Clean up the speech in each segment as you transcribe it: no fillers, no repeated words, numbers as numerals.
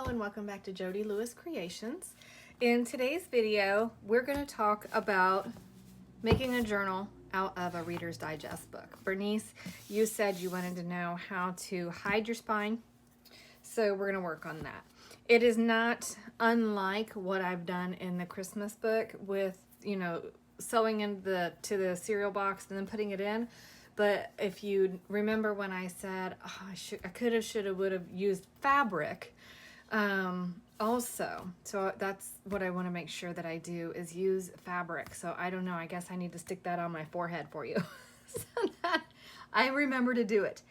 and welcome back to Jody Lewis Creations. In today's video, we're going to talk about making a journal out of a Reader's Digest book. Bernice, you said you wanted to know how to hide your spine, so we're going to work on that. It is not unlike what I've done in the Christmas book with, sewing into the cereal box and then putting it in. But if you remember when I said, I could have, should have, would have used fabric also. So that's what I want to make sure that I do is use fabric. So I don't know, I guess I need to stick that on my forehead for you so that I remember to do it.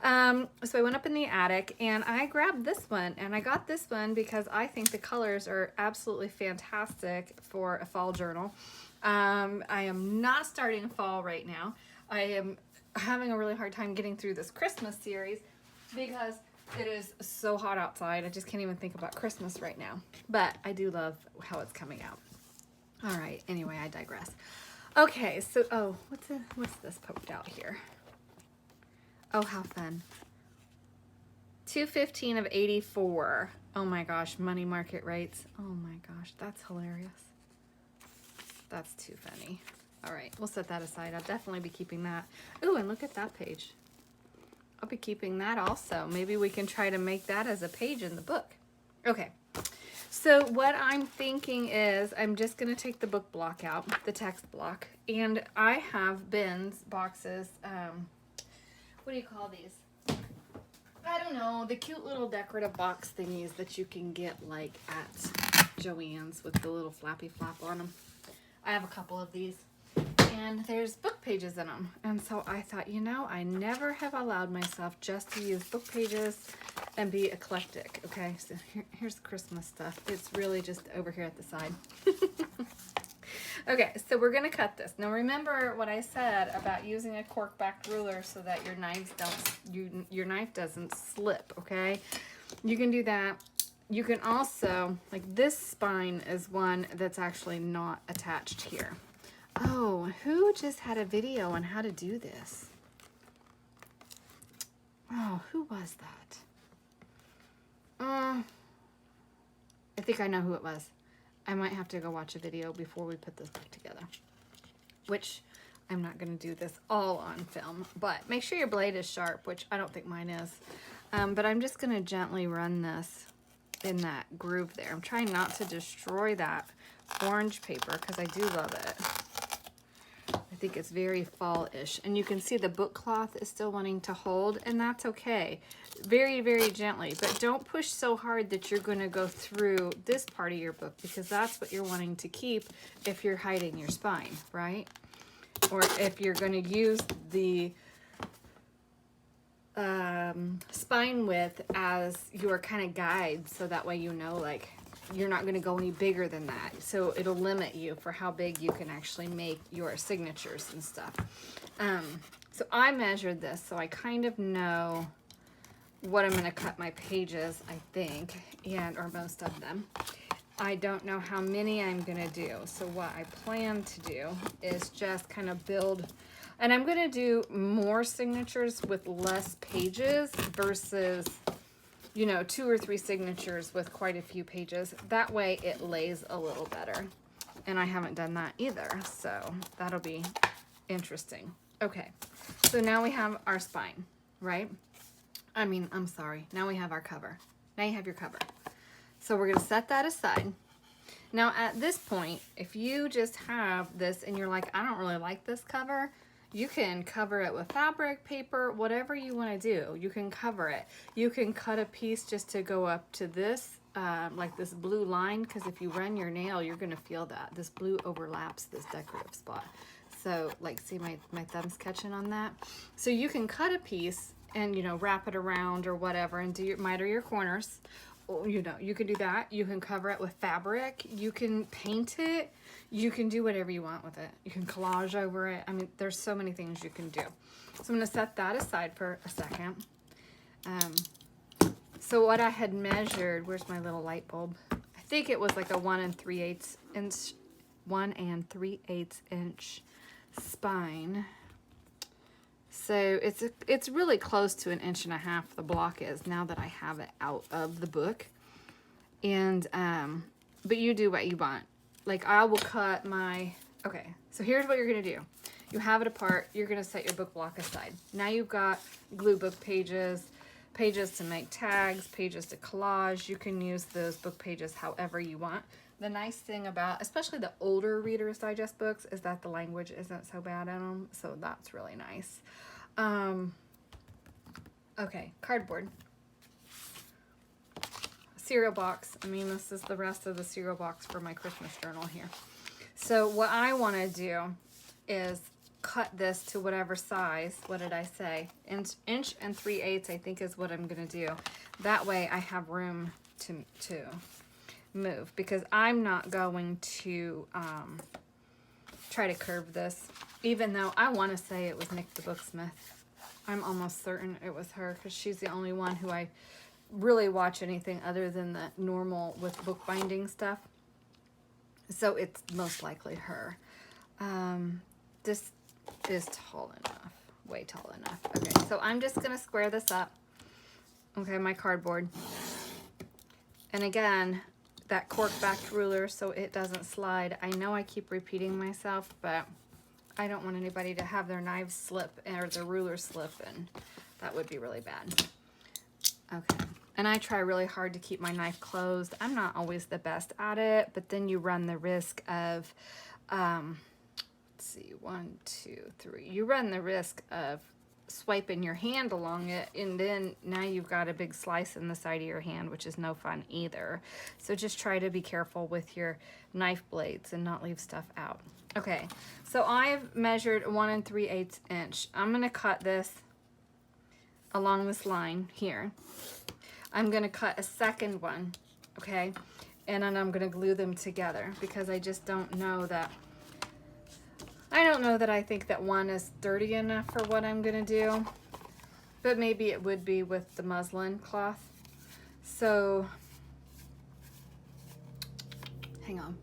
So I went up in the attic and I grabbed this one, and I got this one because I think the colors are absolutely fantastic for a fall journal. I am not starting fall right now. I am having a really hard time getting through this Christmas series because it is so hot outside. I just can't even think about Christmas right now. But I do love how it's coming out. All right, anyway, I digress. Okay, so, what's this poked out here? Oh, how fun. 215 of 84. Oh my gosh, money market rates. Oh my gosh, that's hilarious. That's too funny. All right, we'll set that aside. I'll definitely be keeping that. Ooh, and look at that page. I'll be keeping that also. Maybe we can try to make that as a page in the book. Okay, so what I'm thinking is I'm just going to take the book block out, the text block, and I have bins, boxes, what do you call these? I don't know, the cute little decorative box thingies that you can get like at Joann's with the little flappy flap on them. I have a couple of these. And there's book pages in them. And so I thought, I never have allowed myself just to use book pages and be eclectic. Okay, so here's the Christmas stuff. It's really just over here at the side. Okay, so we're gonna cut this. Now remember what I said about using a cork back ruler so that your your knife doesn't slip, okay? You can do that. You can also, like this spine is one that's actually not attached here. Oh, who just had a video on how to do this? Oh, who was that? I think I know who it was. I might have to go watch a video before we put this book together. Which, I'm not going to do this all on film. But make sure your blade is sharp, which I don't think mine is. But I'm just going to gently run this in that groove there. I'm trying not to destroy that orange paper because I do love it. I think it's very fall-ish. And you can see the book cloth is still wanting to hold, and that's okay. Very, very gently. But don't push so hard that you're going to go through this part of your book, because that's what you're wanting to keep if you're hiding your spine, right? Or if you're going to use the spine width as your kind of guide, so that way like you're not going to go any bigger than that. So it'll limit you for how big you can actually make your signatures and stuff. So I measured this, so I kind of know what I'm going to cut my pages, I think, or most of them. I don't know how many I'm going to do. So what I plan to do is just kind of build, and I'm going to do more signatures with less pages versus 2 or 3 signatures with quite a few pages. That way it lays a little better. And I haven't done that either, so that'll be interesting. Okay, so now we have our spine, right? I'm sorry, now we have our cover. Now you have your cover. So we're gonna set that aside. Now at this point, if you just have this and you're like, I don't really like this cover, you can cover it with fabric, paper, whatever you want to do. You can cover it. You can cut a piece just to go up to this, like this blue line, because if you run your nail, you're going to feel that. This blue overlaps this decorative spot. So, like, see my thumb's catching on that? So you can cut a piece and, wrap it around or whatever and miter your corners. You can do that. You can cover it with fabric. You can paint it. You can do whatever you want with it. You can collage over it. There's so many things you can do. So I'm going to set that aside for a second. So what I had measured, where's my little light bulb? I think it was like a 1 3/8 inch spine. So it's really close to 1.5 inches, the block is, now that I have it out of the book. And, but you do what you want. Like I will cut my, okay, so here's what you're going to do. You have it apart. You're going to set your book block aside. Now you've got glue book pages, pages to make tags, pages to collage. You can use those book pages however you want. The nice thing about, especially the older Reader's Digest books, is that the language isn't so bad in them. So that's really nice. Okay, cardboard. Cereal box. I mean, this is the rest of the cereal box for my Christmas journal here. So what I want to do is cut this to whatever size. What did I say? Inch and 3/8 I think is what I'm going to do. That way I have room to move, because I'm not going to try to curve this, even though I want to say it was Nick the Booksmith. I'm almost certain it was her, because she's the only one who I really watch anything other than the normal with bookbinding stuff. So it's most likely her. This is tall enough, way tall enough. Okay, so I'm just gonna square this up. Okay, my cardboard. And again, that cork-backed ruler so it doesn't slide. I know I keep repeating myself, but I don't want anybody to have their knives slip or their ruler slip, and that would be really bad. Okay, and I try really hard to keep my knife closed. I'm not always the best at it, but then you run the risk of, let's see, 1, 2, 3. You run the risk of swiping your hand along it, and then now you've got a big slice in the side of your hand, which is no fun either. So just try to be careful with your knife blades and not leave stuff out. Okay, so I've measured 1 3/8 inch. I'm gonna cut this along this line here. I'm gonna cut a second one, okay, and then I'm gonna glue them together, because I just don't know that I think that one is sturdy enough for what I'm gonna do, but maybe it would be with the muslin cloth. So hang on.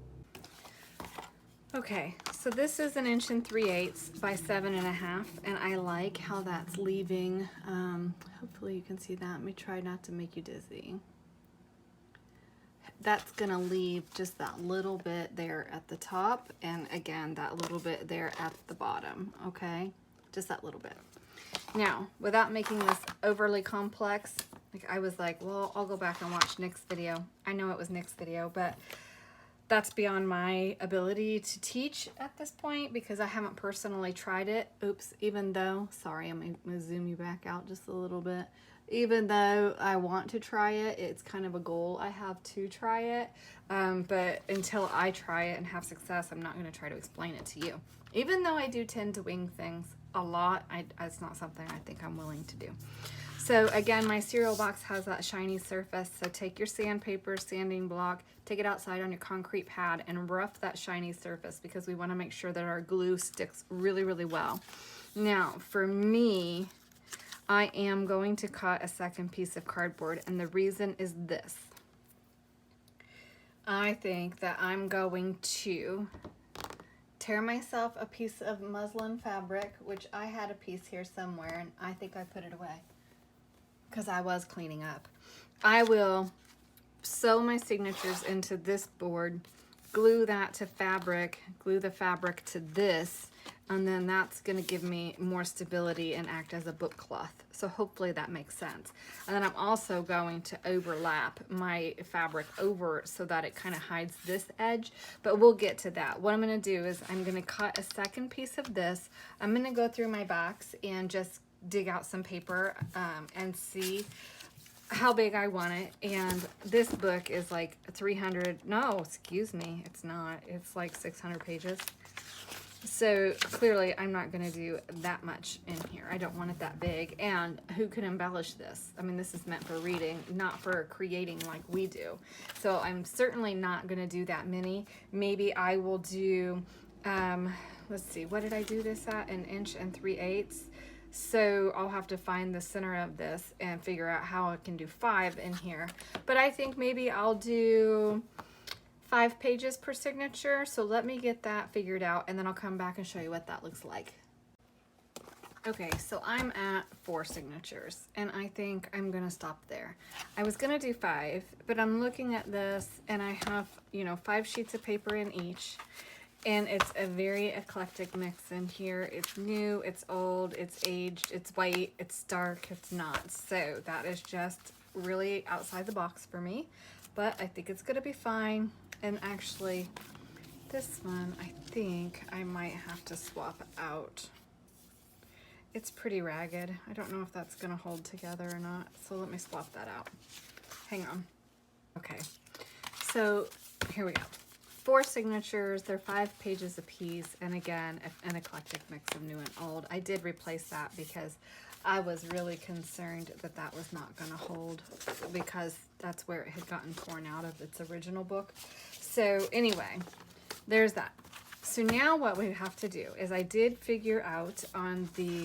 Okay, so this is 1 3/8 by 7.5, and I like how that's leaving. Hopefully you can see that. Let me try not to make you dizzy. That's gonna leave just that little bit there at the top, and again that little bit there at the bottom. Okay, just that little bit. Now, without making this overly complex, like I was like, well, I'll go back and watch Nick's video. I know it was Nick's video, but that's beyond my ability to teach at this point, because I haven't personally tried it. Oops, even though, sorry, I'm gonna zoom you back out just a little bit. Even though I want to try it, it's kind of a goal I have to try it. But until I try it and have success, I'm not gonna try to explain it to you. Even though I do tend to wing things a lot, it's not something I think I'm willing to do. So again, my cereal box has that shiny surface, so take your sandpaper, sanding block, take it outside on your concrete pad and rough that shiny surface, because we want to make sure that our glue sticks really, really well. Now, for me, I am going to cut a second piece of cardboard, and the reason is this. I think that I'm going to tear myself a piece of muslin fabric, which I had a piece here somewhere, and I think I put it away because I was cleaning up. I will sew my signatures into this board, glue that to fabric, glue the fabric to this, and then that's going to give me more stability and act as a book cloth. So hopefully that makes sense. And then I'm also going to overlap my fabric over so that it kind of hides this edge, but we'll get to that. What I'm going to do is I'm going to cut a second piece of this. I'm going to go through my box and just dig out some paper and see how big I want it. And this book is like 300, no, excuse me, it's not. It's like 600 pages. So clearly I'm not going to do that much in here. I don't want it that big. And who can embellish this? I mean, this is meant for reading, not for creating like we do. So I'm certainly not going to do that many. Maybe I will do, let's see, what did I do this at? 1 3/8. So I'll have to find the center of this and figure out how I can do 5 in here. But I think maybe I'll do 5 pages per signature. So let me get that figured out, and then I'll come back and show you what that looks like. Okay, so I'm at 4 signatures, and I think I'm gonna stop there. I was gonna do 5, but I'm looking at this, and I have, you know, 5 sheets of paper in each, and it's a very eclectic mix in here. It's new, it's old, it's aged, it's white, it's dark, it's not. So that is just really outside the box for me, but I think it's gonna be fine. And actually, this one, I think I might have to swap out. It's pretty ragged. I don't know if that's gonna hold together or not. So let me swap that out. Hang on. Okay, so here we go. 4 signatures, they're 5 pages apiece, and again, an eclectic mix of new and old. I did replace that because I was really concerned that that was not gonna hold, because that's where it had gotten torn out of its original book. So anyway, there's that. So now what we have to do is, I did figure out on the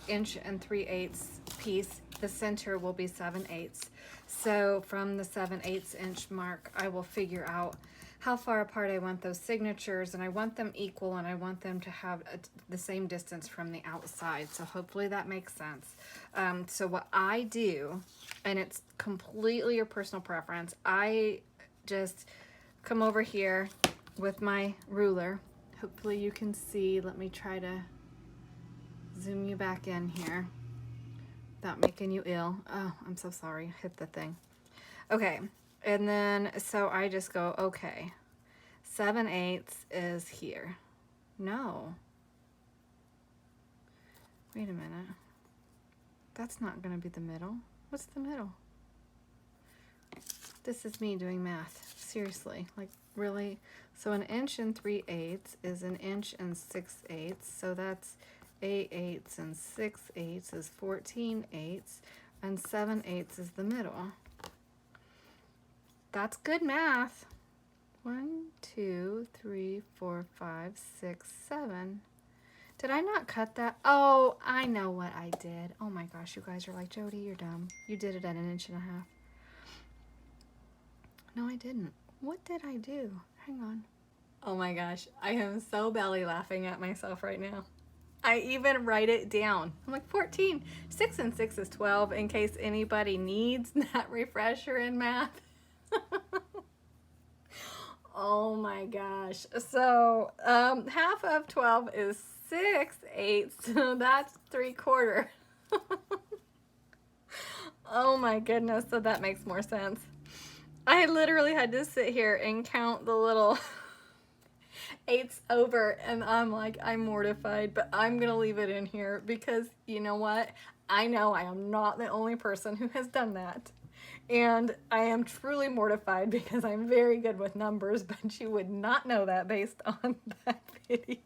1 3/8 piece, the center will be 7/8. So from the 7/8 inch mark, I will figure out how far apart I want those signatures, and I want them equal, and I want them to have the same distance from the outside. So hopefully that makes sense. So what I do, and it's completely your personal preference, I just come over here with my ruler. Hopefully you can see. Let me try to zoom you back in here without making you ill. Oh, I'm so sorry. Hit the thing. Okay, and then so I just go, okay, 7/8 is here. No. Wait a minute. That's not going to be the middle. What's the middle? This is me doing math. Seriously, like really? So 1 3/8 is 1 6/8. So that's 8/8 and 6/8 is 14/8, and 7/8 is the middle. That's good math. 1, 2, 3, 4, 5, 6, 7. Did I not cut that? Oh, I know what I did. Oh my gosh, you guys are like, Jody, you're dumb. You did it at 1.5 inches. No, I didn't. What did I do? Hang on. Oh my gosh, I am so belly laughing at myself right now. I even write it down. I'm like 14. 6 and 6 is 12, in case anybody needs that refresher in math. Oh my gosh. So half of 12 is 6/8, so that's 3/4. Oh my goodness, so that makes more sense. I literally had to sit here and count the little 8s over, and I'm like, I'm mortified, but I'm gonna leave it in here because you know what? I know I am not the only person who has done that. And I am truly mortified because I'm very good with numbers, but you would not know that based on that video,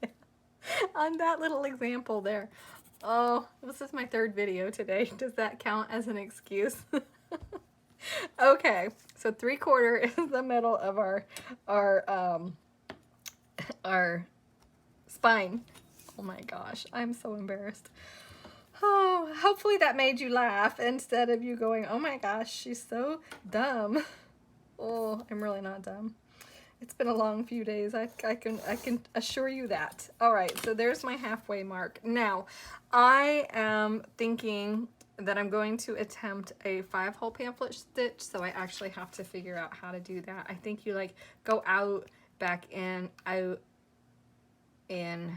on that little example there. Oh, this is my 3rd video today. Does that count as an excuse? Okay, so 3/4 is the middle of our spine. Oh my gosh, I'm so embarrassed. Oh, hopefully that made you laugh instead of you going, oh my gosh, she's so dumb. Oh, I'm really not dumb. It's been a long few days. I can assure you that. All right, so there's my halfway mark. Now, I am thinking that I'm going to attempt a 5-hole pamphlet stitch, so I actually have to figure out how to do that. I think you like go out, back in, out, in,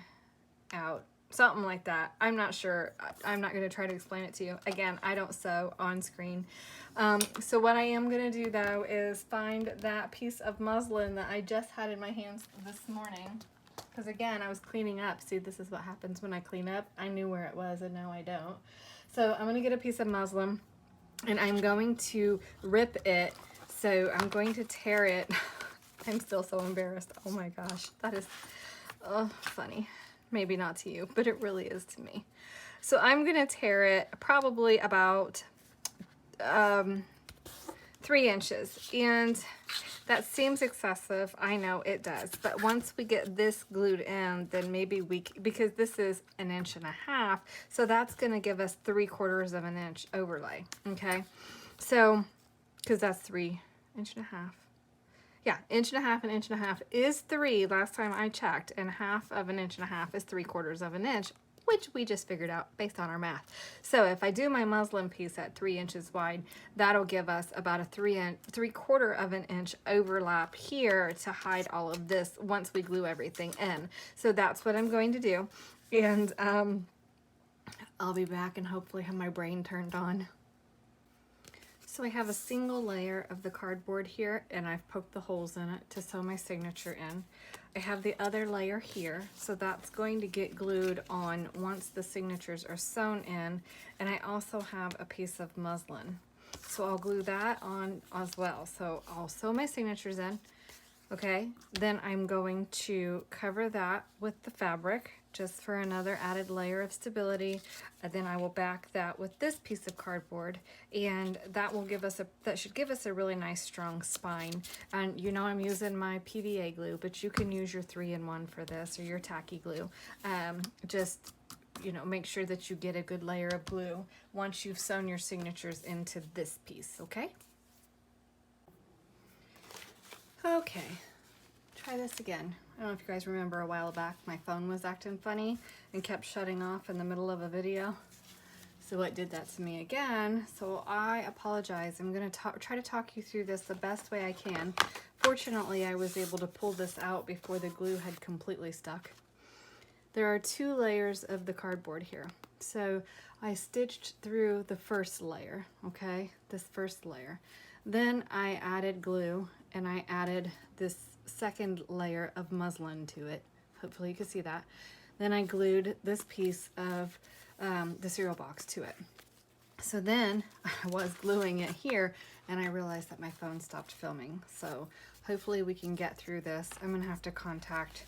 out. Something like that. I'm not sure. I'm not going to try to explain it to you. Again, I don't sew on screen. So what I am going to do, though, is find that piece of muslin that I just had in my hands this morning. Because, again, I was cleaning up. See, this is what happens when I clean up. I knew where it was, and now I don't. So I'm going to get a piece of muslin, and I'm going to rip it. So I'm going to tear it. I'm still so embarrassed. Oh, my gosh. That is funny. Maybe not to you, but it really is to me. So I'm gonna tear it probably about 3 inches, and that seems excessive. I know it does, but once we get this glued in, then maybe because this is 1.5 inches, so that's gonna give us 3/4 of an inch overlay. Okay, so because that's 3.5 inches. Yeah, 1.5 inches and 1.5 inches is 3 last time I checked, and half of 1.5 inches is 3/4 of an inch. which we just figured out based on our math. So if I do my muslin piece at 3 inches wide, that'll give us about a 3/4 of an inch overlap here to hide all of this once we glue everything in. So that's what I'm going to do. And I'll be back and hopefully have my brain turned on. So I have a single layer of the cardboard here, and I've poked the holes in it to sew my signature in. I have the other layer here, so that's going to get glued on once the signatures are sewn in, and I also have a piece of muslin. So I'll glue that on as well. So I'll sew my signatures in, okay? Then I'm going to cover that with the fabric, just for another added layer of stability. And then I will back that with this piece of cardboard, and that will give us that should give us a really nice strong spine. And you know I'm using my PVA glue, but you can use your 3-in-1 for this, or your tacky glue. Just, you know, make sure that you get a good layer of glue once you've sewn your signatures into this piece, okay? Okay, try this again. I don't know if you guys remember a while back, my phone was acting funny and kept shutting off in the middle of a video. So it did that to me again. So I apologize. I'm going to try to talk you through this the best way I can. Fortunately, I was able to pull this out before the glue had completely stuck. There are 2 layers of the cardboard here. So I stitched through the first layer, okay? This first layer. Then I added glue, and I added this second layer of muslin to it. Hopefully you can see that. Then I glued this piece of the cereal box to it. So then I was gluing it here, and I realized that my phone stopped filming. So hopefully we can get through this. I'm gonna have to contact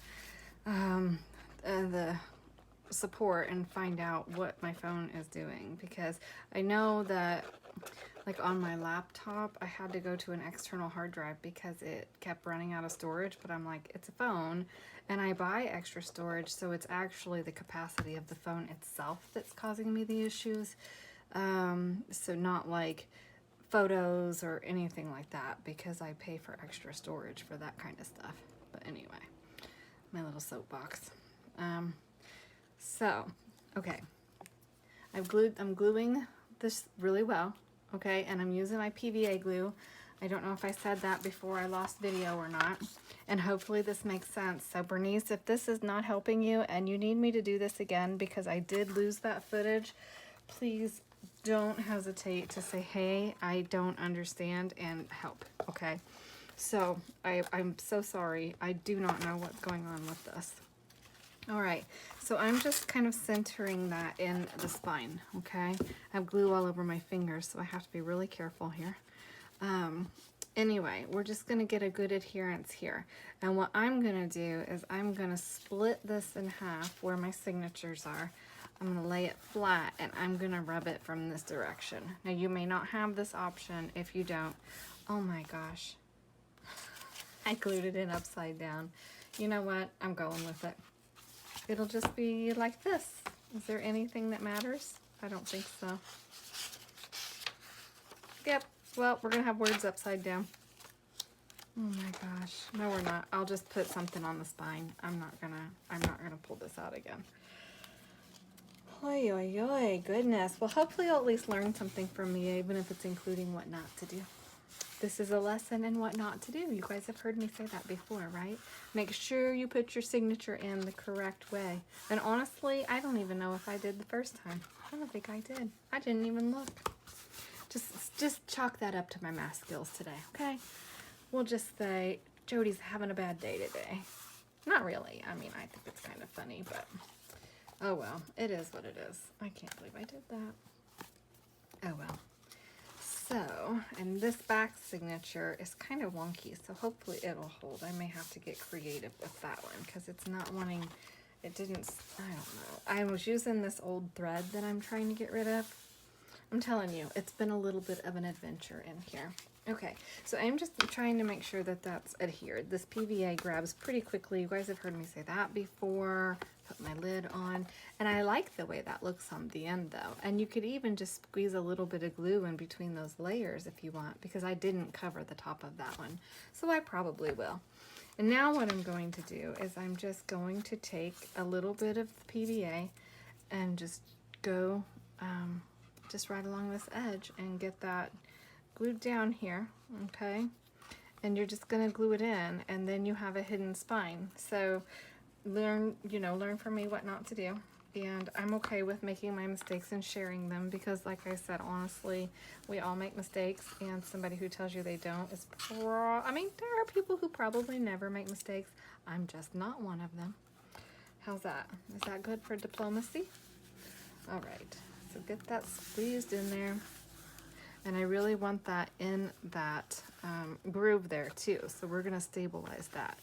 the support and find out what my phone is doing, because I know that like on my laptop I had to go to an external hard drive because it kept running out of storage, but I'm like, it's a phone and I buy extra storage, so it's actually the capacity of the phone itself that's causing me the issues. So not like photos or anything like that, because I pay for extra storage for that kind of stuff. But anyway, my little soapbox. So okay, I'm gluing this really well, okay, and I'm using my PVA glue. I don't know if I said that before I lost video or not, and hopefully this makes sense. So Bernice, if this is not helping you and you need me to do this again because I did lose that footage, please don't hesitate to say, hey, I don't understand, and help, okay? So I'm so sorry. I do not know what's going on with this. All right, so I'm just kind of centering that in the spine, okay? I have glue all over my fingers, so I have to be really careful here. Anyway, we're just gonna get a good adherence here. And what I'm gonna do is I'm gonna split this in half where my signatures are. I'm gonna lay it flat and I'm gonna rub it from this direction. Now you may not have this option. If you don't, oh my gosh, I glued it in upside down. You know what, I'm going with it. It'll just be like this. Is there anything that matters? I don't think so. Yep, well, we're gonna have words upside down. Oh my gosh, no we're not. I'll just put something on the spine. I'm not gonna pull this out again. Oy, oy, oy, goodness. Well, hopefully you'll at least learn something from me, even if it's including what not to do. This is a lesson in what not to do. You guys have heard me say that before, right? Make sure you put your signature in the correct way. And honestly, I don't even know if I did the first time. I don't think I did. I didn't even look. Just chalk that up to my math skills today, okay? We'll just say, Jody's having a bad day today. Not really. I mean, I think it's kind of funny, but oh well. It is what it is. I can't believe I did that. Oh well. So, and this back signature is kind of wonky, so hopefully it'll hold. I may have to get creative with that one because it's not wanting, it didn't, I don't know. I was using this old thread that I'm trying to get rid of. I'm telling you, it's been a little bit of an adventure in here. Okay, so I'm just trying to make sure that that's adhered. This PVA grabs pretty quickly. You guys have heard me say that before. Put my lid on, and I like the way that looks on the end though. And you could even just squeeze a little bit of glue in between those layers if you want, because I didn't cover the top of that one, so I probably will. And now what I'm going to do is I'm just going to take a little bit of the PVA and just go just right along this edge and get that glued down here, okay? And you're just gonna glue it in, and then you have a hidden spine. So learn from me what not to do. And I'm okay with making my mistakes and sharing them, because like I said, honestly, we all make mistakes, and somebody who tells you they don't is I mean, there are people who probably never make mistakes. I'm just not one of them. How's that? Is that good for diplomacy? All right, so get that squeezed in there. And I really want that in that groove there too. So we're gonna stabilize that.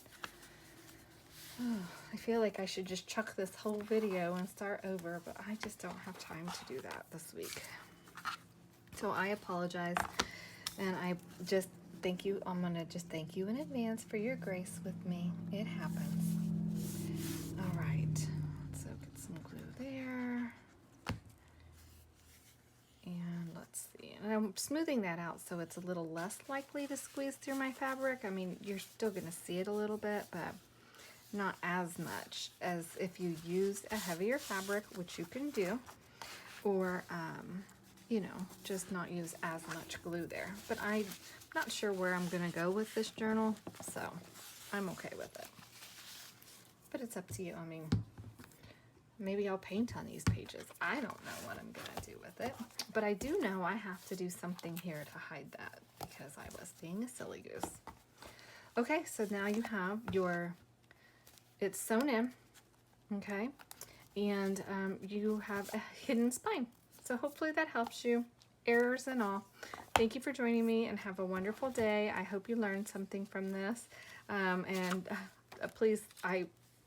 I feel like I should just chuck this whole video and start over, but I just don't have time to do that this week. So I apologize, and I just thank you. I'm gonna just thank you in advance for your grace with me. It happens. All right, so get some glue there. And let's see, and I'm smoothing that out so it's a little less likely to squeeze through my fabric. I mean, you're still gonna see it a little bit, but not as much as if you used a heavier fabric, which you can do, or you know, just not use as much glue there. But I'm not sure where I'm gonna go with this journal, so I'm okay with it. But it's up to you. I mean, maybe I'll paint on these pages. I don't know what I'm gonna do with it, but I do know I have to do something here to hide that, because I was being a silly goose. Okay, so now you have your, it's sewn in, okay, and you have a hidden spine. So hopefully that helps you, errors and all. Thank you for joining me, and have a wonderful day. I hope you learned something from this, and please,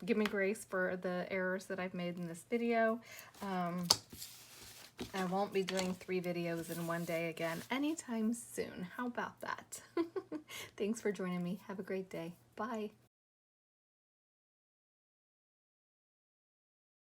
give me grace for the errors that I've made in this video. I won't be doing 3 videos in one day again anytime soon. How about that? Thanks for joining me. Have a great day. Bye.